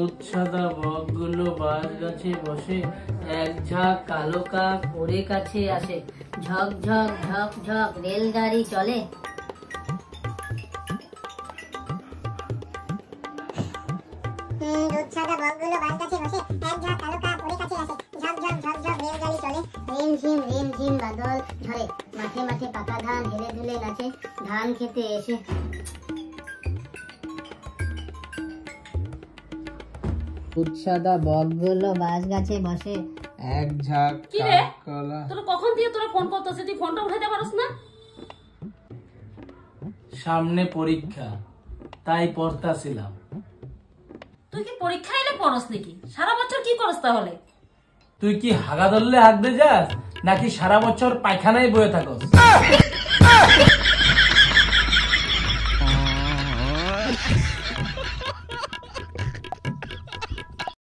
দুধসাদা বকগুলো বাঁশ গাছে বসে, এক ঝাঁক কালো কাক ওরে কাছে আসে। ঝক ঝক ঝক ঝক রেলগাড়ি চলে। দুধসাদা বকগুলো বাঁশ গাছে বসে, এক ঝাঁক কালো কাক ওরে কাছে আসে। ঝক ঝক ঝক ঝক রেলগাড়ি চলে। রিম ঝিম বাদল ঝরে, মাঠে মাঠে পাকা ধান হেলে দুলে নাচে। ধান খেতে এসে দুধসাদা বকগুলো বাঁশ গাছে বসে, এক ঝাঁক কি রে কাকলা। তোরা কখন দিয়ে তোরা ফোন করতেছিস? তুই ফোনটা উঠাইতে পারছ না? সামনে পরীক্ষা, তাই পড়তাছিলাম। তুই কি পরীক্ষা এলে পড়স নাকি? সারা বছর কি করস তাহলে? তুই কি হাগা ধরলে হাগতে যাস, নাকি সারা বছর পায়খানায় বয়ে থাকস?